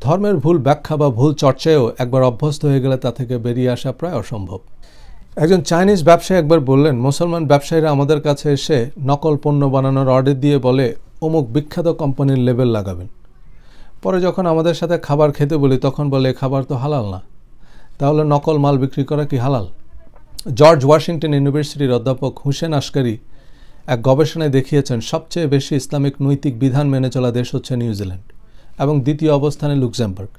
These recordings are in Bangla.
ধর্মের ভুল ব্যাখ্যা বা ভুল চর্চায়ও একবার অভ্যস্ত হয়ে গেলে তা থেকে বেরিয়ে আসা প্রায় অসম্ভব। একজন চাইনিজ ব্যবসায়ী একবার বললেন, মুসলমান ব্যবসায়ীরা আমাদের কাছে এসে নকল পণ্য বানানোর অর্ডার দিয়ে বলে অমুক বিখ্যাত কোম্পানির লেবেল লাগাবেন। পরে যখন আমাদের সাথে খাবার খেতে বলি তখন বলে খাবার তো হালাল না, তাহলে নকল মাল বিক্রি করা কি হালাল? জর্জ ওয়াশিংটন ইউনিভার্সিটির অধ্যাপক হুসেন আশকারি এক গবেষণায় দেখিয়েছেন সবচেয়ে বেশি ইসলামিক নৈতিক বিধান মেনে চলা দেশ হচ্ছে নিউজিল্যান্ড এবং দ্বিতীয় অবস্থানে লুক্সেমবার্গ।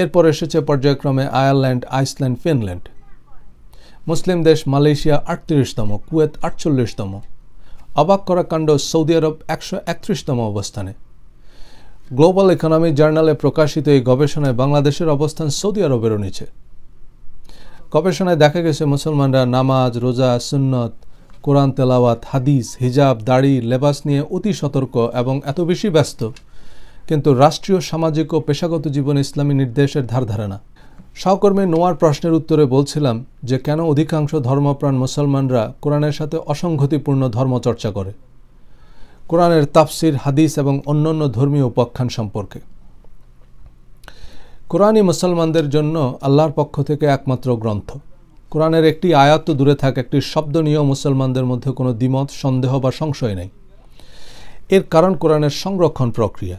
এরপর এসেছে পর্যায়ক্রমে আয়ারল্যান্ড, আইসল্যান্ড, ফিনল্যান্ড। মুসলিম দেশ মালয়েশিয়া 38তম, কুয়েত 48তম। অবাক করা কাণ্ড, সৌদি আরব 131তম অবস্থানে। গ্লোবাল ইকোনমি জার্নালে প্রকাশিত এই গবেষণায় বাংলাদেশের অবস্থান সৌদি আরবেরও নিচে। গবেষণায় দেখা গেছে মুসলমানরা নামাজ, রোজা, সুন্নত, কোরআন তেলাওয়াত, হাদিস, হিজাব, দাড়ি, লেবাস নিয়ে অতি সতর্ক এবং এত বেশি ব্যস্ত, কিন্তু রাষ্ট্রীয়, সামাজিক ও পেশাগত জীবনে ইসলামী নির্দেশের ধার ধারে না। সহকর্মী নোয়ার প্রশ্নের উত্তরে বলছিলাম যে কেন অধিকাংশ ধর্মপ্রাণ মুসলমানরা কোরআনের সাথে অসঙ্গতিপূর্ণ ধর্মচর্চা করে, কোরআনের তাফসির, হাদিস এবং অন্যান্য ধর্মীয় উপাখ্যান সম্পর্কে। কোরআনই মুসলমানদের জন্য আল্লাহর পক্ষ থেকে একমাত্র গ্রন্থ। কোরআনের একটি আয়াত তো দূরে থাক, একটি শব্দ নিয়েও মুসলমানদের মধ্যে কোনো দ্বিমত, সন্দেহ বা সংশয় নেই। এর কারণ কোরআনের সংরক্ষণ প্রক্রিয়া।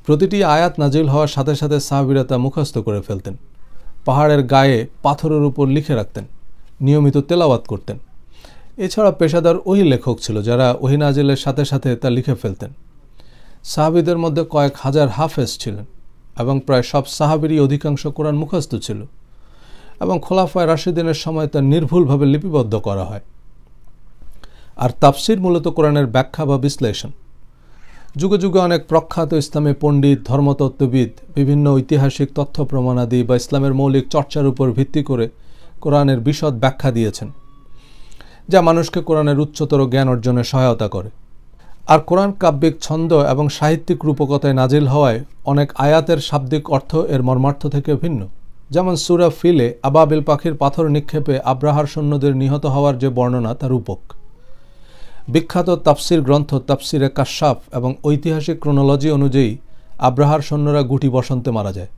প্রতিটি আয়াত নাজিল হওয়ার সাথে সাথে সাহাবীরা তা মুখস্থ করে ফেলতেন, পাহাড়ের গায়ে পাথরের উপর লিখে রাখতেন, নিয়মিত তেলাওয়াত করতেন। এছাড়া পেশাদার ওহী লেখক ছিল যারা ওহী নাজিলের সাথে সাথে তা লিখে ফেলতেন। সাহাবীদের মধ্যে কয়েক হাজার হাফেজ ছিলেন এবং প্রায় সব সাহাবীরই অধিকাংশ কোরআন মুখস্থ ছিল এবং খোলাফায়ে রাশিদিনের সময় তা নির্ভুলভাবে লিপিবদ্ধ করা হয়। আর তাফসির মূলত কোরআনের ব্যাখ্যা বা বিশ্লেষণ। যুগে যুগে অনেক প্রখ্যাত ইসলামী পণ্ডিত, ধর্মতত্ত্ববিদ বিভিন্ন ঐতিহাসিক তথ্য প্রমাণাদি বা ইসলামের মৌলিক চর্চার উপর ভিত্তি করে কোরআনের বিশদ ব্যাখ্যা দিয়েছেন, যা মানুষকে কোরআনের উচ্চতর জ্ঞান অর্জনে সহায়তা করে। আর কোরআন কাব্যিক ছন্দ এবং সাহিত্যিক রূপকথায় নাজিল হওয়ায় অনেক আয়াতের শাব্দিক অর্থ এর মর্মার্থ থেকে ভিন্ন। যেমন সূরা ফিলে আবাবিল পাখির পাথর নিক্ষেপে আব্রাহার সৈন্যদের নিহত হওয়ার যে বর্ণনা তা রূপক। বিখ্যাত তাফসির গ্রন্থ তাফসিরে কাশফ এবং ঐতিহাসিক ক্রোনোলজি অনুযায়ী আব্রাহার সৈন্যরা গুটি বসন্তে মারা যায়।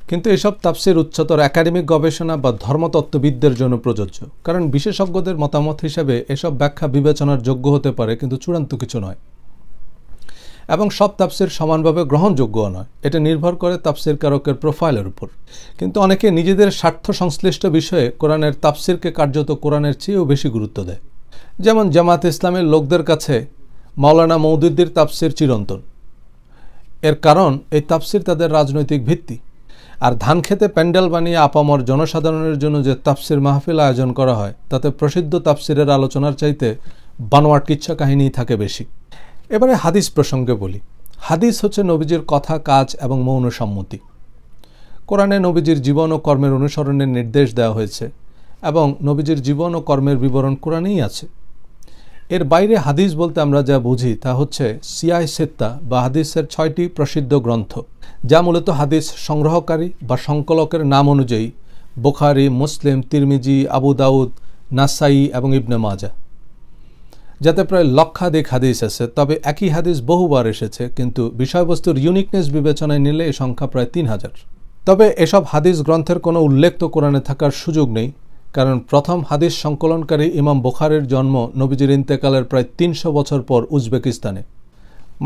কিন্তু এসব তাফসির উচ্চতর একাডেমিক গবেষণা বা ধর্মতত্ত্ববিদদের জন্য প্রযোজ্য, কারণ বিশেষজ্ঞদের মতামত হিসেবে এসব ব্যাখ্যা বিবেচনার যোগ্য হতে পারে কিন্তু চূড়ান্ত কিছু নয়। এবং সব তাফসির সমানভাবে গ্রহণযোগ্যও নয়, এটা নির্ভর করে তাফসির কারকের প্রোফাইলের উপর। কিন্তু অনেকে নিজেদের স্বার্থ সংশ্লিষ্ট বিষয়ে কোরআনের তাফসিরকে কার্যত কোরআনের চেয়েও বেশি গুরুত্ব দেয়। যেমন জামাত ইসলামের লোকদের কাছে মাওলানা মওদুদির তাফসির চিরন্তন। এর কারণ এই তাফসির তাদের রাজনৈতিক ভিত্তি। আর ধান খেতে প্যান্ডেল বানিয়ে আপামর জনসাধারণের জন্য যে তাফসির মাহফিল আয়োজন করা হয় তাতে প্রসিদ্ধ তাফসিরের আলোচনার চাইতে বানোয়াট কিচ্ছা কাহিনী থাকে বেশি। এবারে হাদিস প্রসঙ্গে বলি। হাদিস হচ্ছে নবীজির কথা, কাজ এবং মৌন সম্মতি। কোরআনে নবীজির জীবন ও কর্মের অনুসরণের নির্দেশ দেওয়া হয়েছে এবং নবীজির জীবন ও কর্মের বিবরণ কোরআনেই আছে। এর বাইরে হাদিস বলতে আমরা যা বুঝি তা হচ্ছে সিয়াহ সিত্তা বা হাদিসের 6টি প্রসিদ্ধ গ্রন্থ, যা মূলত হাদিস সংগ্রহকারী বা সংকলকের নাম অনুযায়ী বুখারী, মুসলিম, তিরমিজি, আবু দাউদ, নাসাই এবং ইবনে মাজা, যাতে প্রায় লক্ষাধিক হাদিস আছে। তবে একই হাদিস বহুবার এসেছে, কিন্তু বিষয়বস্তুর ইউনিকনেস বিবেচনায় নিলে এই সংখ্যা প্রায় 3000। তবে এসব হাদিস গ্রন্থের কোনো উল্লেখ তো কোরআনে থাকার সুযোগ নেই, কারণ প্রথম হাদিস সংকলনকারী ইমাম বুখারীর জন্ম নবীজির ইন্তেকালের প্রায় 300 বছর পর উজবেকিস্তানে।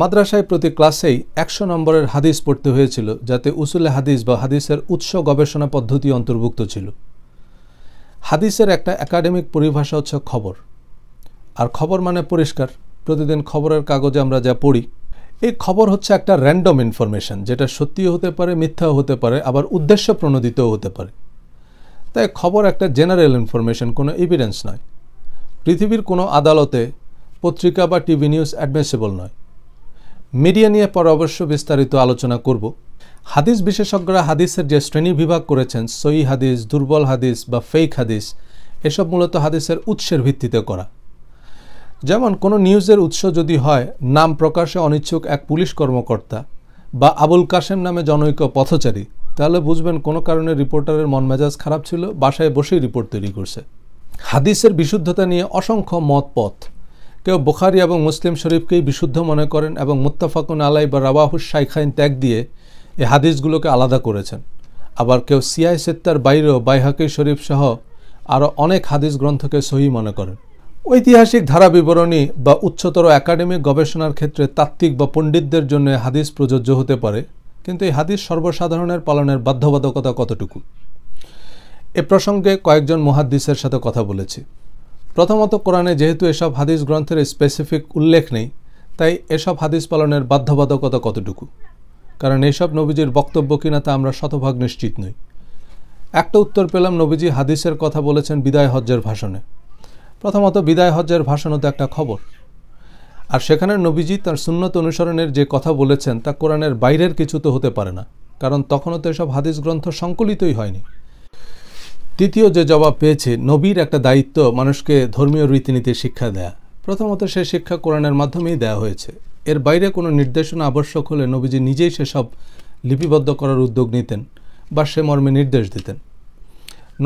মাদ্রাসায় প্রতি ক্লাসেই 100 নম্বরের হাদিস পড়তে হয়েছিল, যাতে উসুলে হাদিস বা হাদিসের উৎস গবেষণা পদ্ধতি অন্তর্ভুক্ত ছিল। হাদিসের একটা একাডেমিক পরিভাষা হচ্ছে খবর, আর খবর মানে পরিষ্কার প্রতিদিন খবরের কাগজে আমরা যা পড়ি। এই খবর হচ্ছে একটা র্যান্ডম ইনফরমেশন, যেটা সত্যিও হতে পারে, মিথ্যাও হতে পারে, আবার উদ্দেশ্য প্রণোদিতও হতে পারে। তাই খবর একটা জেনারেল ইনফরমেশন, কোনো এভিডেন্স নয়। পৃথিবীর কোনো আদালতে পত্রিকা বা টিভি নিউজ অ্যাডমিসিবল নয়। মিডিয়া নিয়ে পরে অবশ্য বিস্তারিত আলোচনা করব। হাদিস বিশেষজ্ঞরা হাদিসের যে শ্রেণী বিভাগ করেছেন, সহিহ হাদিস, দুর্বল হাদিস বা ফেক হাদিস, এসব মূলত হাদিসের উৎসের ভিত্তিতে করা। যেমন কোনো নিউজের উৎস যদি হয় নাম প্রকাশে অনিচ্ছুক এক পুলিশ কর্মকর্তা বা আবুল কাশেম নামে জনৈক পথচারী, তাহলে বুঝবেন কোনো কারণে রিপোর্টারের মন মেজাজ খারাপ ছিল, বাসায় বসেই রিপোর্ট তৈরি করছে। হাদিসের বিশুদ্ধতা নিয়ে অসংখ্য মত পথ। কেউ বুখারী এবং মুসলিম শরীফকেই বিশুদ্ধ মনে করেন এবং মুত্তাফাকুন আলাই বা রাওয়াহুস শাইখাইন ত্যাগ দিয়ে এই হাদিসগুলোকে আলাদা করেছেন। আবার কেউ সিয়াহ সিত্তার বাইরেও বাইহাকি শরীফ সহ আরও অনেক হাদিস গ্রন্থকে সহিহ মনে করেন। ঐতিহাসিক ধারা বিবরণী বা উচ্চতর একাডেমিক গবেষণার ক্ষেত্রে তাত্ত্বিক বা পণ্ডিতদের জন্য হাদিস প্রযোজ্য হতে পারে, কিন্তু এই হাদিস সর্বসাধারণের পালনের বাধ্যবাধকতা কতটুকু? এ প্রসঙ্গে কয়েকজন মুহাদ্দিসের সাথে কথা বলেছি। প্রথমত, কোরআনে যেহেতু এসব হাদিস গ্রন্থের স্পেসিফিক উল্লেখ নেই, তাই এসব হাদিস পালনের বাধ্যবাধকতা কতটুকু, কারণ এইসব নবীজির বক্তব্য কিনা তা আমরা শতভাগ নিশ্চিত নই। একটা উত্তর পেলাম, নবীজি হাদিসের কথা বলেছেন বিদায় হজ্জের ভাষণে। প্রথমত, বিদায় হজ্জের ভাষণও তো একটা খবর, আর সেখানে নবীজি তার সুন্নত অনুসরণের যে কথা বলেছেন তা কোরআনের বাইরের কিছু তো হতে পারে না, কারণ তখনও তো এসব হাদিস গ্রন্থ সংকলিতই হয়নি। দ্বিতীয় যে জবাব পেয়েছি, নবীর একটা দায়িত্ব মানুষকে ধর্মীয় রীতিনীতি শিক্ষা দেয়া। প্রথমত, সে শিক্ষা কোরআনের মাধ্যমেই দেয়া হয়েছে। এর বাইরে কোনো নির্দেশনা আবশ্যক হলে নবীজি নিজেই সেসব লিপিবদ্ধ করার উদ্যোগ নিতেন বা সে মর্মে নির্দেশ দিতেন।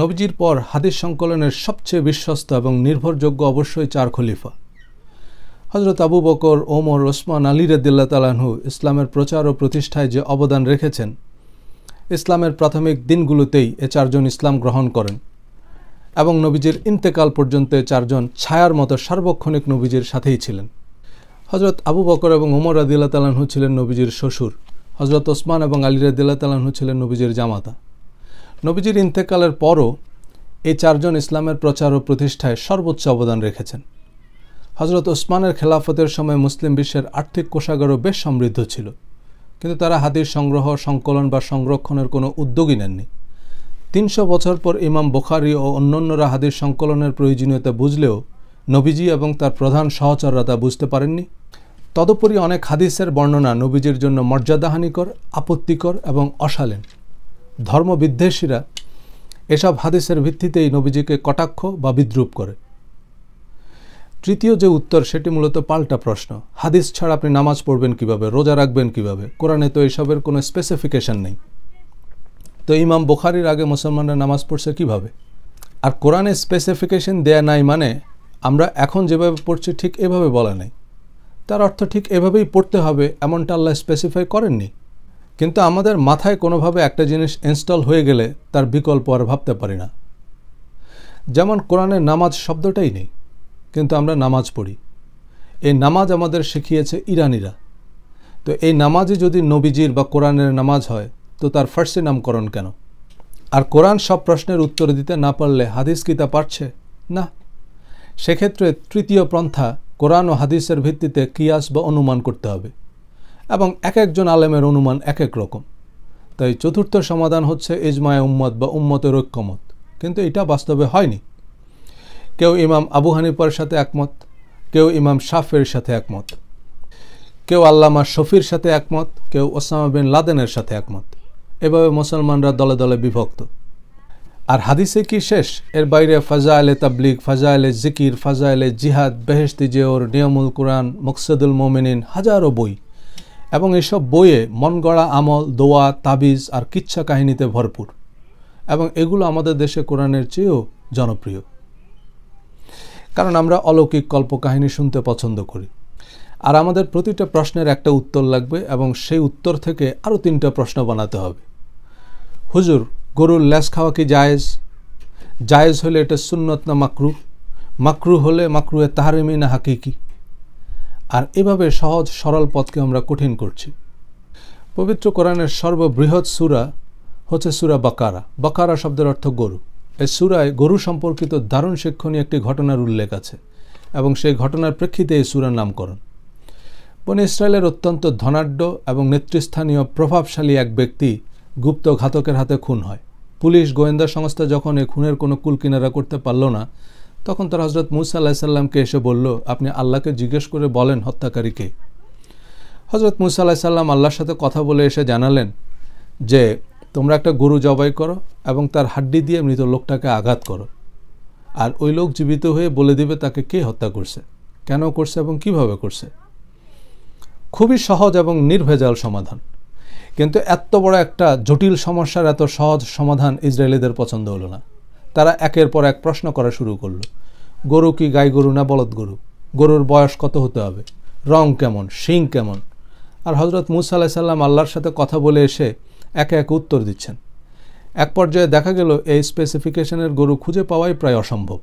নবীজির পর হাদিস সংকলনের সবচেয়ে বিশ্বস্ত এবং নির্ভরযোগ্য অবশ্যই 4 খলিফা। হযরত আবু বকর, ওমর, ওসমান, আলী রাদিয়াল্লাহু তাআলা আনহু ইসলামের প্রচার ও প্রতিষ্ঠায় যে অবদান রেখেছেন, ইসলামের প্রাথমিক দিনগুলোতেই এ 4 জন ইসলাম গ্রহণ করেন এবং নবীজির ইন্তেকাল পর্যন্ত 4 জন ছায়ার মতো সার্বক্ষণিক নবীজির সাথেই ছিলেন। হযরত আবু বকর এবং ওমর রাদিয়াল্লাহু তাআলা আনহু ছিলেন নবীজির শ্বশুর। হযরত ওসমান এবং আলী রাদিয়াল্লাহু তাআলা আনহু ছিলেন নবীজির জামাতা। নবীজির ইন্তেকালের পরও এই 4 জন ইসলামের প্রচার ও প্রতিষ্ঠায় সর্বোচ্চ অবদান রেখেছেন। হযরত ওসমানের খেলাফতের সময় মুসলিম বিশ্বের আর্থিক কোষাগারও বেশ সমৃদ্ধ ছিল, কিন্তু তারা হাদিস সংগ্রহ, সংকলন বা সংরক্ষণের কোনো উদ্যোগই নেননি। 300 বছর পর ইমাম বুখারী ও অন্যান্যরা হাদিস সংকলনের প্রয়োজনীয়তা বুঝলেও নবীজি এবং তার প্রধান সহচররা তা বুঝতে পারেননি। তদুপরি অনেক হাদিসের বর্ণনা নবীজির জন্য মর্যাদাহানিকর, আপত্তিকর এবং অশালীন। ধর্মবিদ্বেষীরা এসব হাদিসের ভিত্তিতেই নবীজিকে কটাক্ষ বা বিদ্রূপ করে। তৃতীয় যে উত্তর, সেটি মূলত পাল্টা প্রশ্ন। হাদিস ছাড়া আপনি নামাজ পড়বেন কিভাবে, রোজা রাখবেন কিভাবে? কোরআনে তো এসবের কোনো স্পেসিফিকেশন নেই। তো ইমাম বুখারীর আগে মুসলমানরা নামাজ পড়ছে কিভাবে? আর কোরআনে স্পেসিফিকেশন দেয়া নাই মানে আমরা এখন যেভাবে পড়ছি ঠিক এভাবে বলা নেই। তার অর্থ ঠিক এভাবেই পড়তে হবে এমনটা আল্লাহ স্পেসিফাই করেননি। কিন্তু আমাদের মাথায় কোনোভাবে একটা জিনিস ইনস্টল হয়ে গেলে তার বিকল্প আর ভাবতে পারি না। যেমন কোরআনে নামাজ শব্দটাই নেই, কিন্তু আমরা নামাজ পড়ি। এই নামাজ আমাদের শিখিয়েছে ইরানিরা। তো এই নামাজই যদি নবীজির বা কোরআনের নামাজ হয়, তো তার ফার্সি নামকরণ কেন? আর কোরআন সব প্রশ্নের উত্তর দিতে না পারলে হাদিস কি তা পারছে? না। সেক্ষেত্রে তৃতীয় পন্থা, কোরআন ও হাদিসের ভিত্তিতে কিয়াস বা অনুমান করতে হবে, এবং এক একজন আলেমের অনুমান এক এক রকম। তাই চতুর্থ সমাধান হচ্ছে ইজমায়ে উম্মত বা উম্মতের ঐক্যমত, কিন্তু এটা বাস্তবে হয়নি। কেউ ইমাম আবু হানিফার সাথে একমত, কেউ ইমাম শাফিঈর সাথে একমত, কেউ আল্লামা শফির সাথে একমত, কেউ ওসামা বিন লাদেনের সাথে একমত। এভাবে মুসলমানরা দলে দলে বিভক্ত। আর হাদিসে কি শেষ? এর বাইরে ফাজাইলে তাবলিগ, ফাজাইলে জিকির, ফাজাইলে জিহাদ, বেহেশতি জিওর, নিয়মুল কোরআন, মকসদুল মোমিনিন, হাজারো বই, এবং এসব বইয়ে মন গড়া আমল, দোয়া, তাবিজ আর কিচ্ছা কাহিনীতে ভরপুর, এবং এগুলো আমাদের দেশে কোরআনের চেয়েও জনপ্রিয়, কারণ আমরা অলৌকিক কল্পকাহিনী শুনতে পছন্দ করি। আর আমাদের প্রতিটা প্রশ্নের একটা উত্তর লাগবে, এবং সেই উত্তর থেকে আরও 3টা প্রশ্ন বানাতে হবে। হুজুর, গরুর ল্যাস খাওয়া কি জায়েজ? জায়েজ হলে এটা সুন্নত না মাকরু? মাকরু হলে মাকরুয়ে তাহরিমি না হাকিকি? আর এভাবে সহজ সরল পথকে আমরা কঠিন করছি। পবিত্র কোরআনের সর্ববৃহৎ সূরা হচ্ছে সূরা বাকারা। বাকারা শব্দের অর্থ গরু। এই সূরায় গরু সম্পর্কিত দারুণ শিক্ষণীয় একটি ঘটনার উল্লেখ আছে, এবং সেই ঘটনার প্রেক্ষিতে এই সূরার নামকরণ। বনী ইসরায়েলের অত্যন্ত ধনাঢ্য এবং নেতৃস্থানীয় প্রভাবশালী এক ব্যক্তি গুপ্ত ঘাতকের হাতে খুন হয়। পুলিশ গোয়েন্দা সংস্থা যখন এই খুনের কোনো কুলকিনারা করতে পারল না, তখন তারা হযরত মূসা আলাইহিস সালামকে এসে বলল, আপনি আল্লাহকে জিজ্ঞেস করে বলেন হত্যাকারী কে। হযরত মূসা আলাইহিস সালাম আল্লাহর সাথে কথা বলে এসে জানালেন যে তোমরা একটা গরু জবাই করো এবং তার হাড্ডি দিয়ে মৃত লোকটাকে আঘাত করো, আর ওই লোক জীবিত হয়ে বলে দিবে তাকে কে হত্যা করছে, কেন করছে এবং কিভাবে করছে। খুবই সহজ এবং নির্ভেজাল সমাধান। কিন্তু এত বড় একটা জটিল সমস্যার এত সহজ সমাধান ইসরায়েলিদের পছন্দ হলো না। তারা একের পর এক প্রশ্ন করা শুরু করলো। গরু কি গাই গরু না বলদ গরু? গরুর বয়স কত হতে হবে? রং কেমন? শিং কেমন? আর হজরত মুসা আলাইহিস সালাম আল্লাহর সাথে কথা বলে এসে একে একে উত্তর দিচ্ছেন। এক পর্যায়ে দেখা গেল এই স্পেসিফিকেশনের গরু খুঁজে পাওয়াই প্রায় অসম্ভব,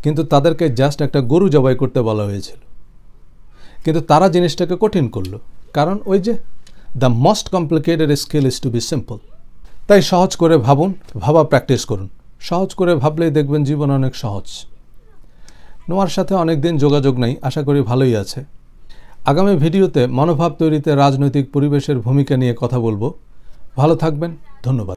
কিন্তু তাদেরকে জাস্ট একটা গরু জবাই করতে বলা হয়েছিল। কিন্তু তারা জিনিসটাকে কঠিন করলো, কারণ ওই যে the most complicated skill is to be simple. তাই সহজ করে ভাবুন, ভাবা প্র্যাকটিস করুন। সহজ করে ভাবলেই দেখবেন জীবন অনেক সহজ। নোয়ার সাথে অনেক দিন যোগাযোগ নাই, আশা করি ভালোই আছে। আগামী ভিডিওতে মনোভাব তৈরিতে রাজনৈতিক পরিবেশের ভূমিকা নিয়ে কথা বলবো। ভালো থাকবেন, ধন্যবাদ।